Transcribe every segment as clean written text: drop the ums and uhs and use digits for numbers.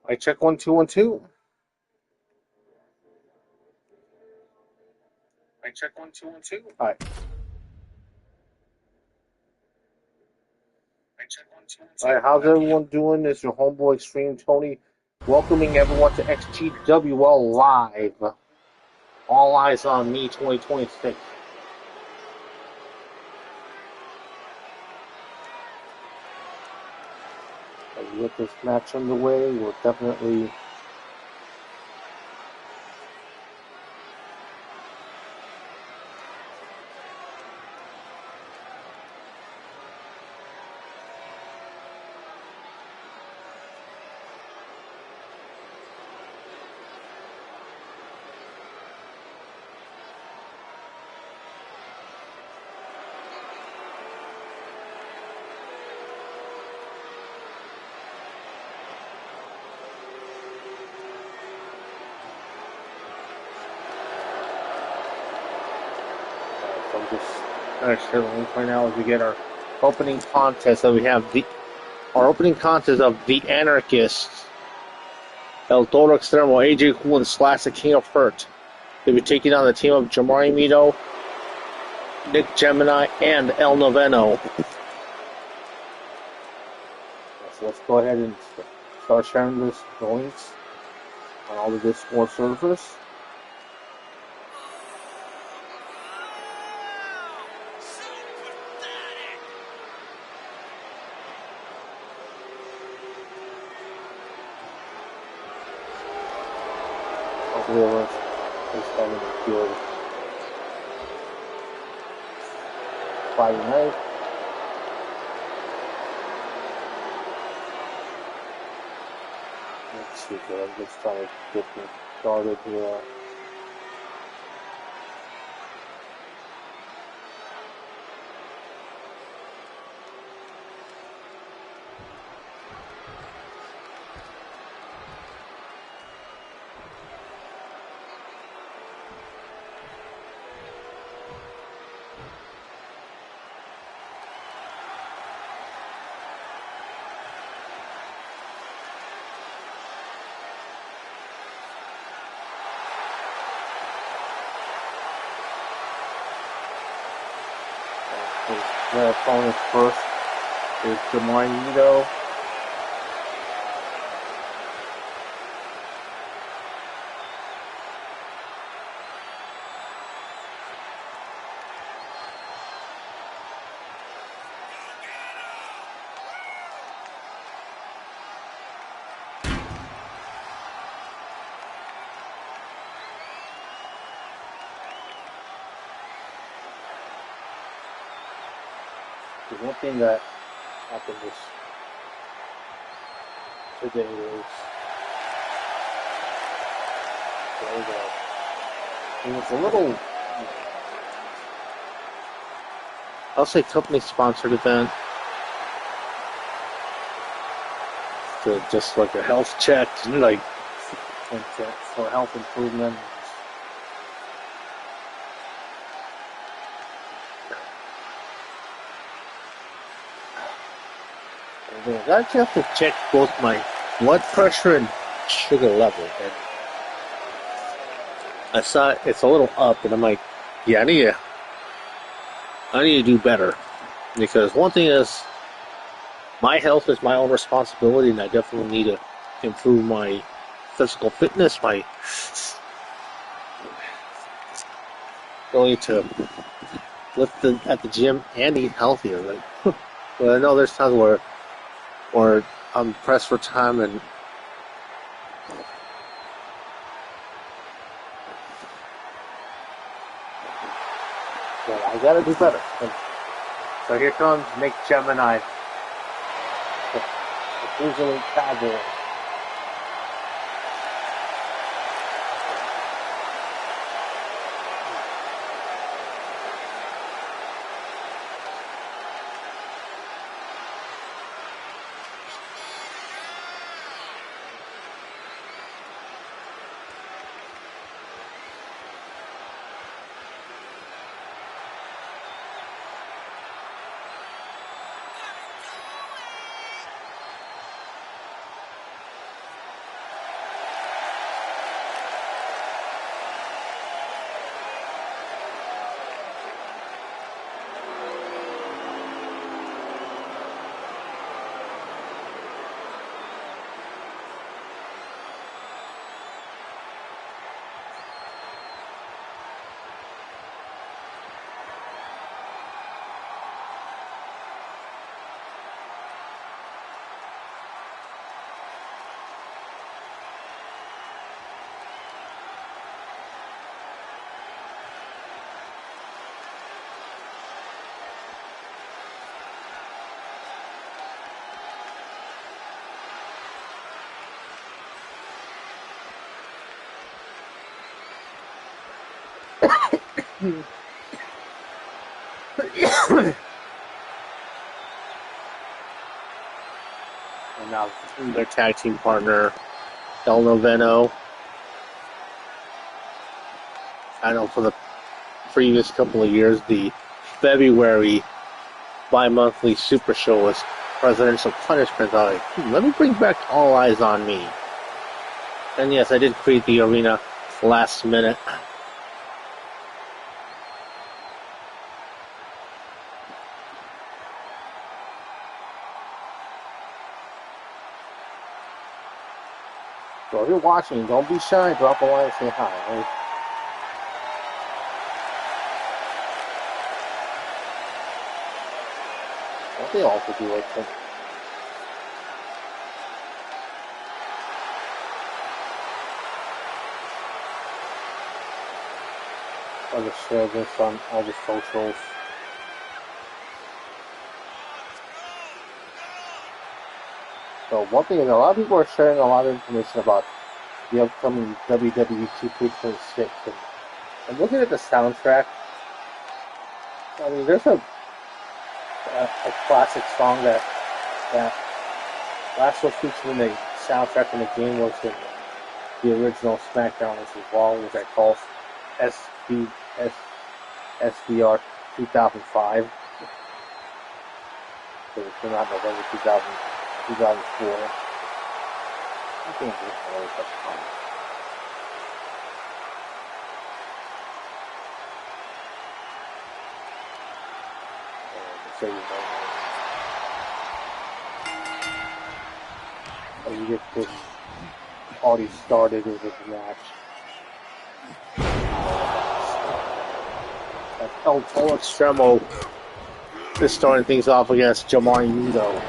I check 1 2 1 2. I check 1 2 1 2. All right. I check 1 2 1 2. All right. How's everyone doing? It's your homeboy XtremeTony, welcoming everyone to XGWL Live. All eyes on me, 2026. As we get this match underway, we'll definitely. So I'm just going to share the link right now as we get our opening contest. So we have our opening contest of the Anarchists, El Toro Extremo, AJ Cool, and Slash the King of Hurt. They'll be taking on the team of Jamari Mito, Nick Gemini, and El Noveno. So let's go ahead and start sharing the links on all the Discord servers. Hopefully everyone's having a good Friday night. Let's see here. I'm just trying to get things started here. The opponent first is Jamari Mito. The one thing that happened today is it was a little, I'll say, company-sponsored event. So just like a health check, like for health improvement. I actually have to check both my blood pressure and sugar level, and I saw it's a little up, and I'm like, yeah, I need to do better, because one thing is, my health is my own responsibility, and I definitely need to improve my physical fitness, my ability to lift at the gym and eat healthier. Like, but I know there's times where I'm pressed for time, and yeah, I gotta do better. So here comes Nick Gemini, the Cruiserweight Cowboy. And now their tag team partner, El Noveno. I know for the previous couple of years, the February bi-monthly Super Show was Presidential Punishment. I was like, let me bring back All Eyes on Me. And yes, I did create the arena last minute. So if you're watching, don't be shy. Drop a line and say hi. Right? Don't they also do like that? I'll just share this on all the socials. So one thing is, a lot of people are sharing a lot of information about the upcoming WWE2k24, and looking at the soundtrack, I mean, there's a classic song that last was featured in the soundtrack in the game was in the original SmackDown vs. Raw, which I call SBR 2005. So it came out November 2004. I think this is always such fun. So you get this party started with this match. El Toro Extremo is starting things off against Jamar Yundo.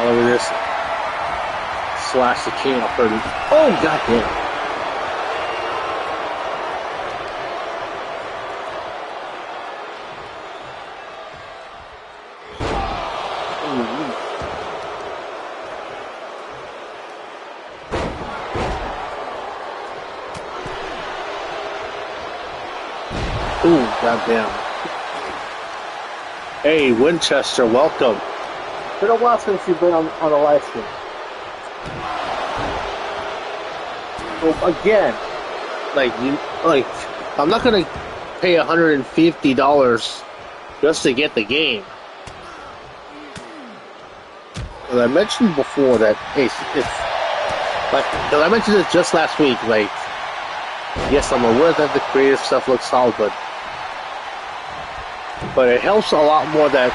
Look at this. Slash the chain off her. Oh, goddamn. Ooh, goddamn. Hey, Winchester, welcome. It's been a while since you've been on a live stream. So again, I'm not gonna pay $150 just to get the game. As I mentioned before that, hey, because I mentioned it just last week. Like, yes, I'm aware that the creative stuff looks solid, but it helps a lot more that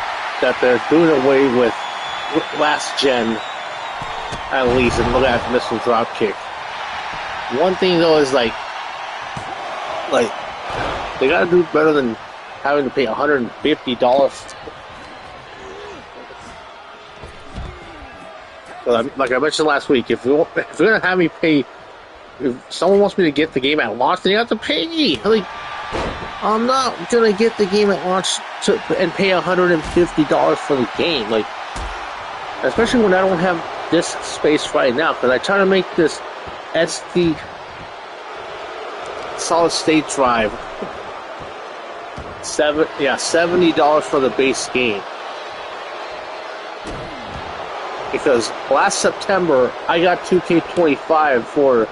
they're doing away with last gen at least, and look at that missile drop kick. One thing though is like they gotta do better than having to pay $150. Like I mentioned last week, if you're gonna have me pay, if someone wants me to get the game at launch, then you have to pay me. Like, I'm not gonna get the game at launch and pay $150 for the game. Like, especially when I don't have disk space right now, because I try to make this SD solid state drive $70 for the base game. Because last September I got 2K25 for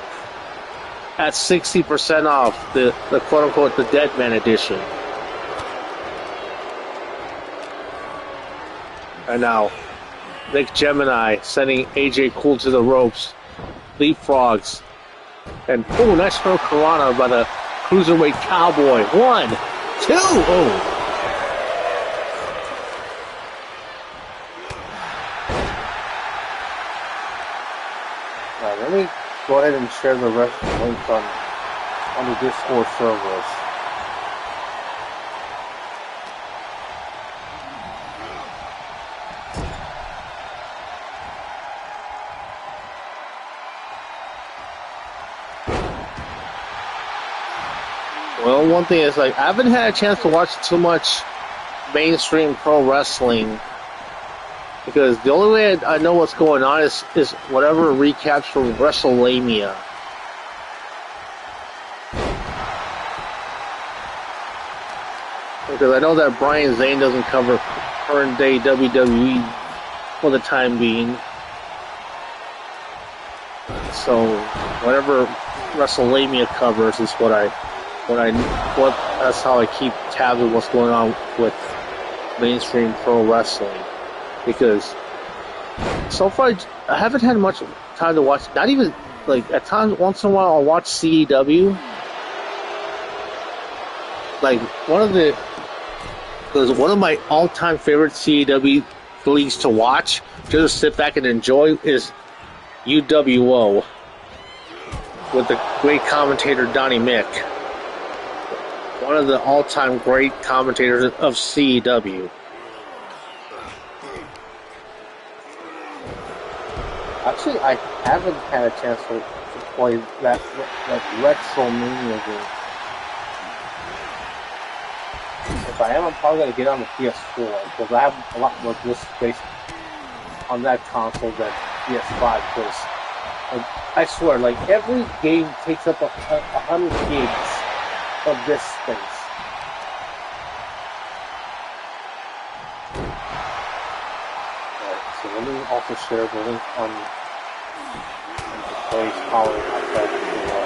at 60% off the quote unquote the Deadman edition. And now Nick Gemini sending AJ Cool to the ropes, leapfrogs, and nice Hurricanrana by the Cruiserweight Cowboy. 1, 2, oh. Let me go ahead and share the rest of the links on the Discord servers. Well, one thing is, like, I haven't had a chance to watch too much mainstream pro wrestling, because the only way I know what's going on is whatever recaps from WrestleMania. Because I know that Brian Zane doesn't cover current day WWE for the time being. So whatever WrestleMania covers is that's how I keep tabs of what's going on with mainstream pro wrestling. Because so far I haven't had much time to watch. Not even, like, at times once in a while I'll watch CEW. Like one of my all-time favorite CEW leagues to watch, just to sit back and enjoy, is UWO with the great commentator Donnie Mick. One of the all-time great commentators of CEW. Actually, I haven't had a chance to play that WrestleMania game. If I am, I'm probably going to get on the PS4, because I have a lot more disk space on that console than PS5, because I swear, like, every game takes up 100 gigs of disk space. So let me also share the link on the place following outside the door.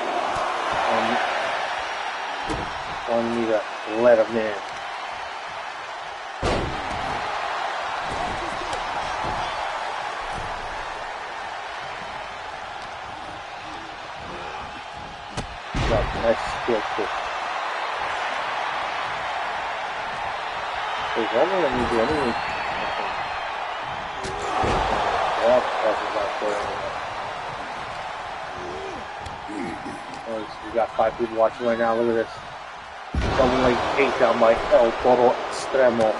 Wanted me to let them in. Nice skill kick. Is that what I need to do anyway? We got 5 people watching right now. Look at this. Double leg takedown by El Toro Extremo.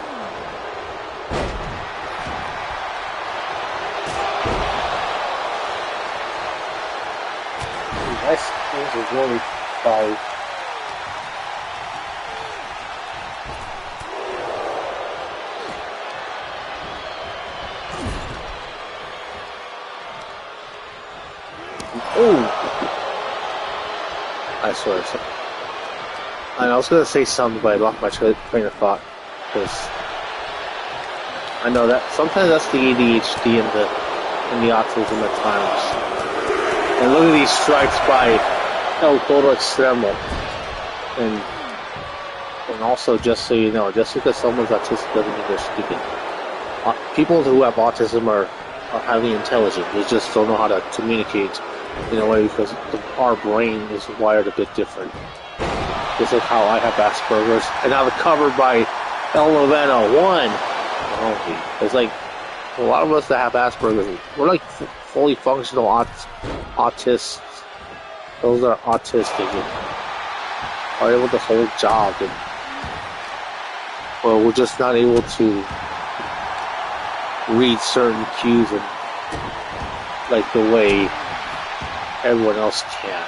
Nice things are really by I swear. And I was going to say something, but I lost my train of thought. Because I know that sometimes that's the ADHD and the autism at times. And look at these strikes by El Toro Extremo. And also, just so you know, just because someone's autistic doesn't mean they're stupid. People who have autism are highly intelligent. They just don't know how to communicate in a way, because our brain is wired a bit different. Just like how I have Asperger's. And now the cover by El Noveno. 1. Oh, it's like A lot of us that have Asperger's, we're like fully functional autists. Those that are autistic and are able to hold jobs, or we're just not able to read certain cues and like the way everyone else can.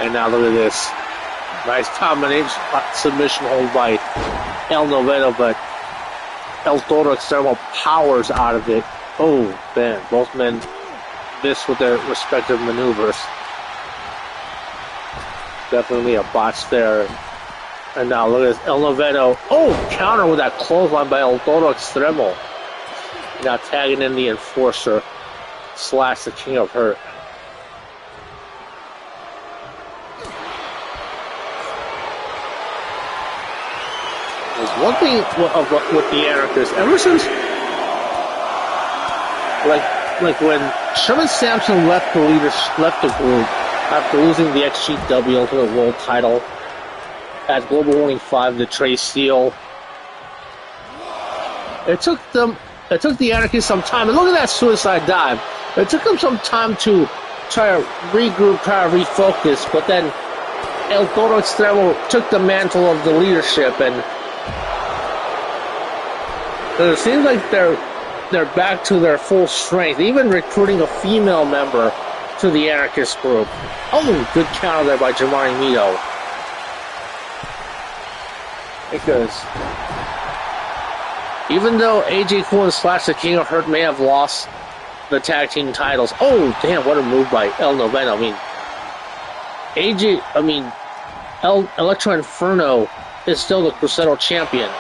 And now look at this. Nice combination submission hold by El Noveno, but El Toro Extremo powers out of it. Oh, man. Both men missed with their respective maneuvers. Definitely a botch there. And now look at this. El Noveno. Oh, counter with that clothesline by El Toro Extremo. Now tagging in the Enforcer / the King of Hurt. One thing with the Anarchists, ever since, like when Sherman Sampson left the group after losing the XGWL Ultimate World title at Global Warning 5 to Trey Steele, it took the Anarchists some time. And look at that suicide dive. It took them some time to try to regroup, try to refocus. But then El Toro Extremo took the mantle of the leadership, and it seems like they're back to their full strength, even recruiting a female member to the Anarchist group. Oh, good counter there by Jamari Mito. Because even though AJ Cool and / the King of Hurt may have lost the tag team titles, oh damn, what a move by El Noveno. Electro Inferno is still the Cruzeiro champion.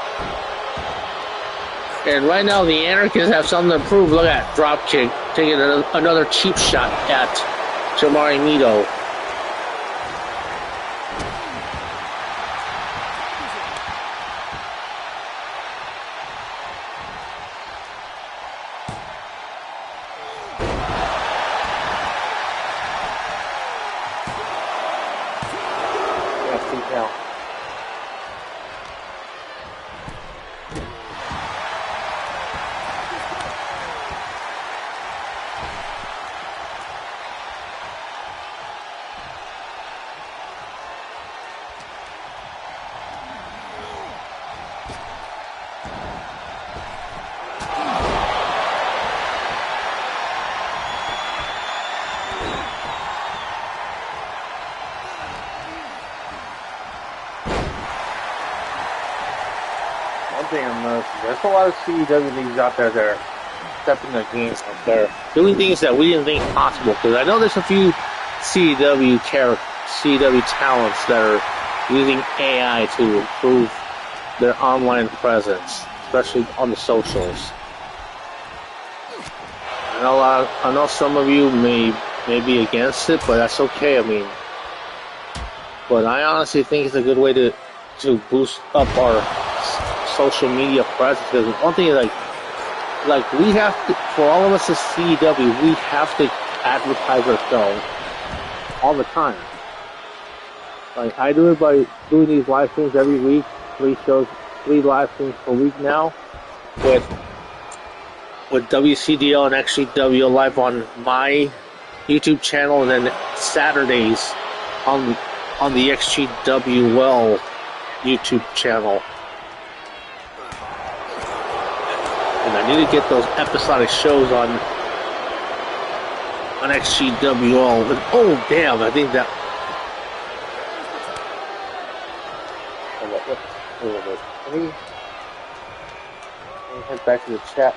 And right now, the Anarchists have something to prove. Look at that drop kick, taking another cheap shot at Jamari Mito. Now. There's a lot of CW leagues out there that are stepping their game up there, doing things that we didn't think possible. Because I know there's a few CW talents that are using AI to improve their online presence, especially on the socials. I know some of you may be against it, but that's okay. But I honestly think it's a good way to boost up our social media presence. Because one thing is like we have to, for all of us as CW, we have to advertise ourselves all the time. Like I do it by doing these live streams every week, 3 live streams per week now, with WCDL and XGWL live on my YouTube channel, and then Saturdays on the XGWL YouTube channel. And I need to get those episodic shows on XGWL. And, oh damn! I think that. Let me head back to the chat.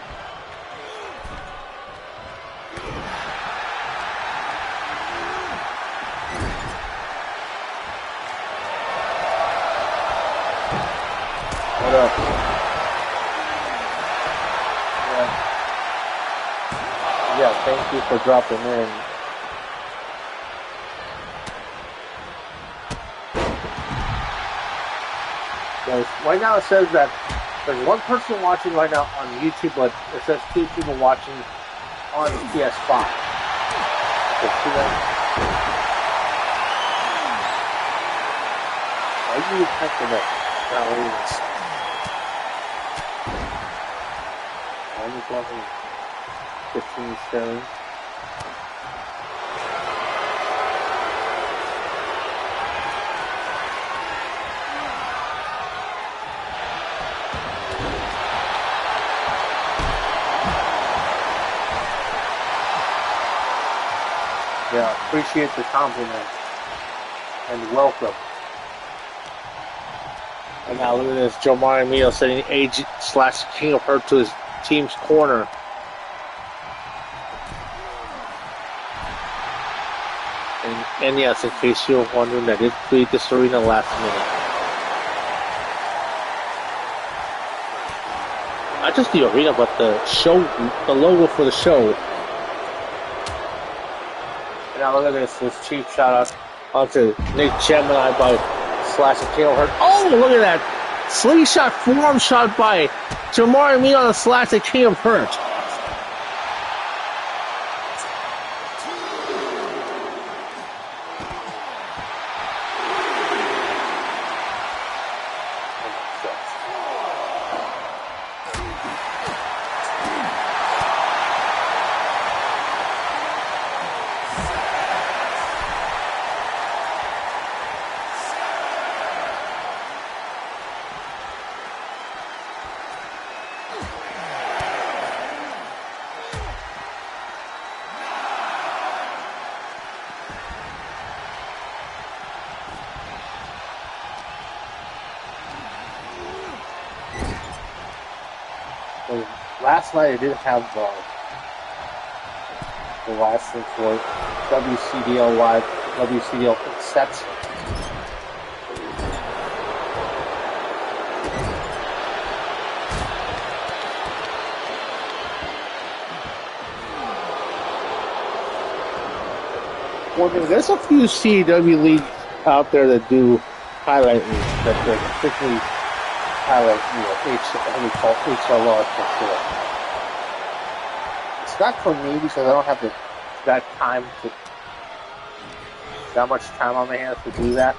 What up? Yeah, thank you for dropping in. Yes, right now it says that there's one person watching right now on YouTube, but it says 2 people watching on PS5. Okay, see that? Why do you think that? Now, 15-7. Yeah, appreciate the compliment and welcome. And now look at this, Joe Mario sending AJ/King of Hurt to his team's corner. And yes, in case you're wondering, I did create this arena last minute. Not just the arena, but the show, the logo for the show. And now look at this cheap shout out onto Nick Gemini by /King of Hurt. Oh, look at that! Slingshot forearm shot by Jamari Me on the /King of Hurt. Last night I didn't have the last thing for WCDL Live, WCDL sets. Well, there's a few CW leagues out there that do highlight leagues, that particularly highlight, HLR for. It's not for me because I don't have that much time on my hands to do that.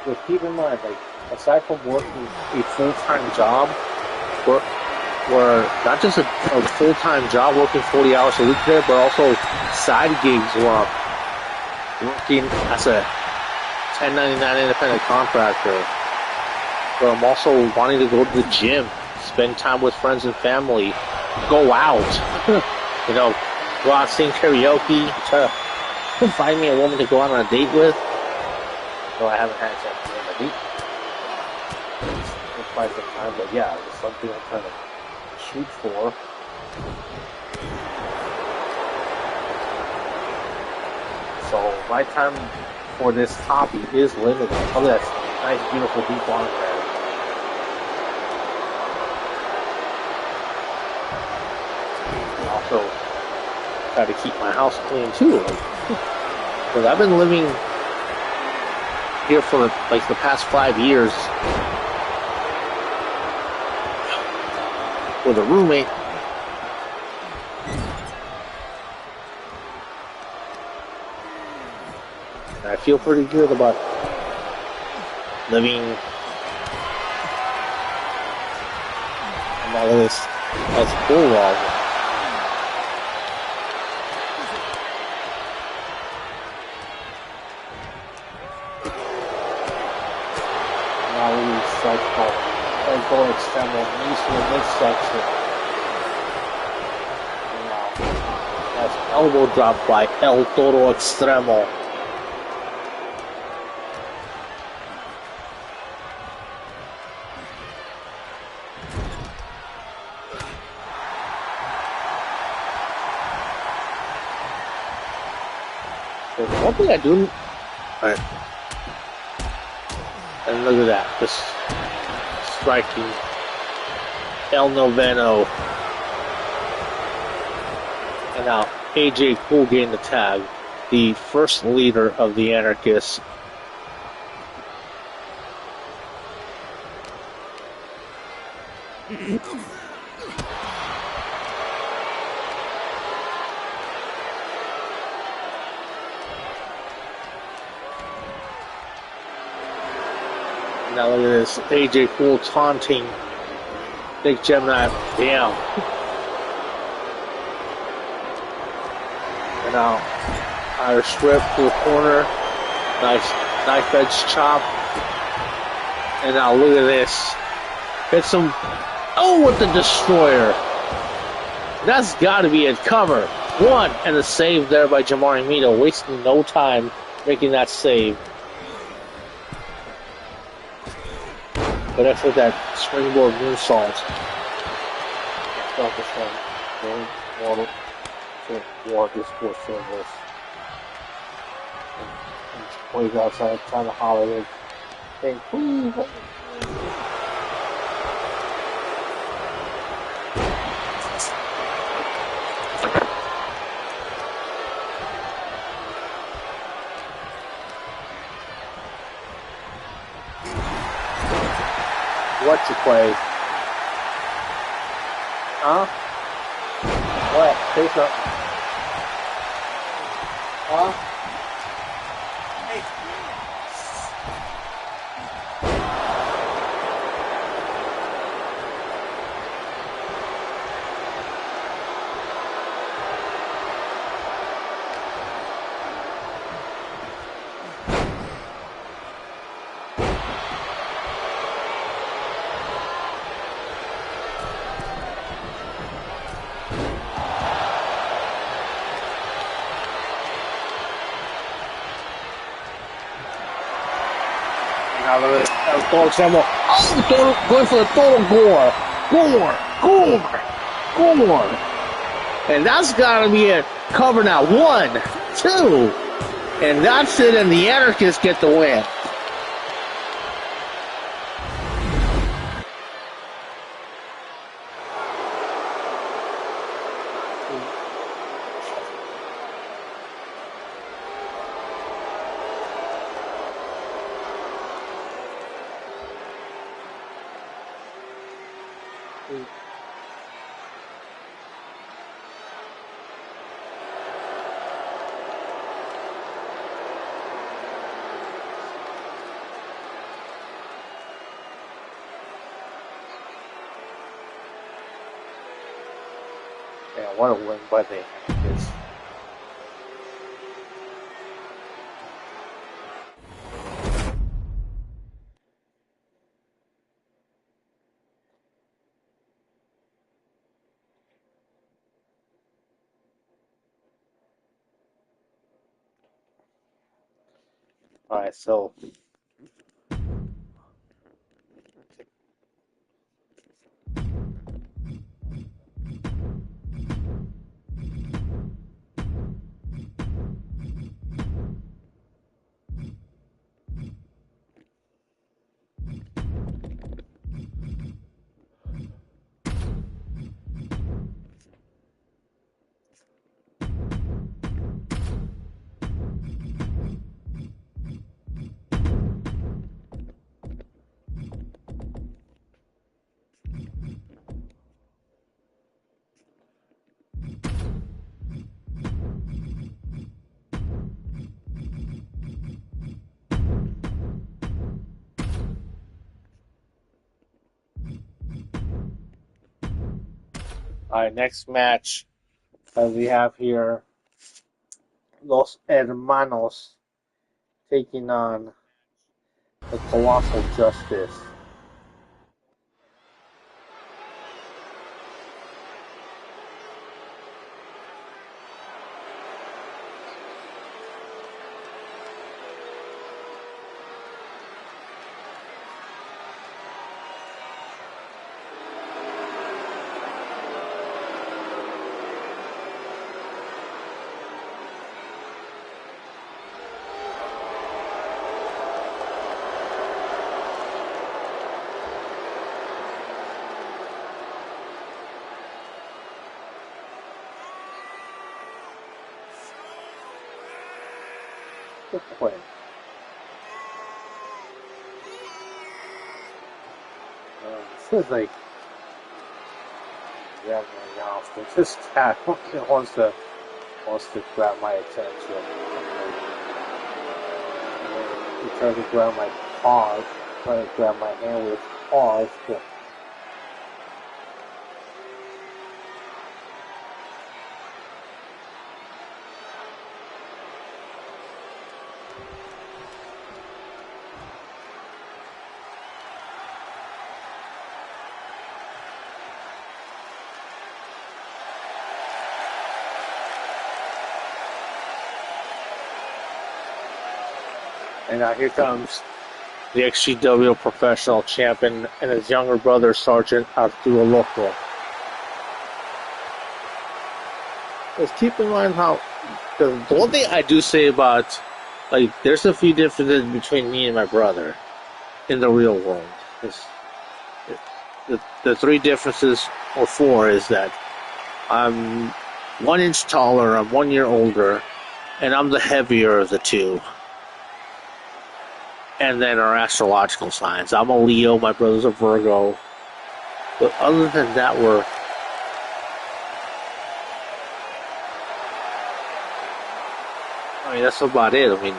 But keep in mind, like, aside from working a full-time job, where not just a full-time job working 40 hours a week there, but also side gigs where I'm working as a 1099 independent contractor. But I'm also wanting to go to the gym, spend time with friends and family, go out, go out sing karaoke, try to find me a woman to go out on a date with. Though I haven't had a chance to go on a date in quite some time, but yeah, it's something I'm trying to shoot for. So my time for this hobby is limited. Oh, that's nice, beautiful deep lawn there. Also, try to keep my house clean too. Because I've been living here for the past 5 years with a roommate. And I feel pretty good about living all of this as bulldog. Go external knees to the midsection. That's elbow drop by El Toro Extremo. So one thing I do, alright, and look at that, just striking El Noveno. And now AJ Cool gained the tag, the first leader of the Anarchists. Now look at this, AJ Cool taunting Big Gemini down. Now, Irish whip to the corner. Nice knife edge chop. And now look at this. Hits him. Oh, with the destroyer. That's got to be a cover. One, and a save there by Jamari Mito, wasting no time making that save. But that's with that springboard moonsault. Stop this one. War this for service. Plays outside, trying to holler in. Saying, please. What you play? Huh? What? Say something. Huh? Hey. Oh, going for the total gore. And that's got to be a cover now. 1, 2. And that's it, and the Anarchists get the win. Yeah, what a win by the Anarchists. Alright, so alright, next match that we have here, Los Hermanos taking on the Colossal Justice. Good play. This is like, yeah, right now, this cat wants to grab my attention. He tried to grab my paws, trying to grab my hand with his paws. But And now here comes the XGWL professional champion and his younger brother, Sergeant Arturo Loco. Just keep in mind how, the one thing I do say about, like, there's a few differences between me and my brother in the real world. The three differences, or four, is that I'm 1 inch taller, I'm 1 year older, and I'm the heavier of the two. And then our astrological signs. I'm a Leo, my brother's a Virgo. But other than that, that's about it. I mean,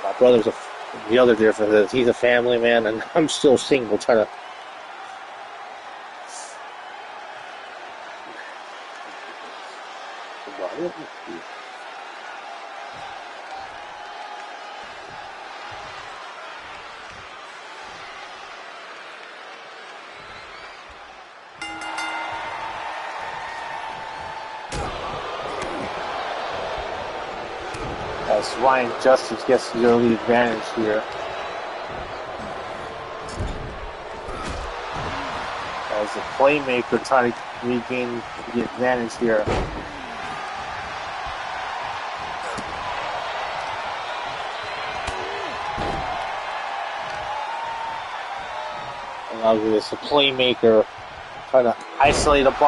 my brother's the other difference is he's a family man, and I'm still single, trying to. As Ryan Justice gets the early advantage here. As the playmaker trying to regain the advantage here. And now there's a playmaker trying to isolate a block.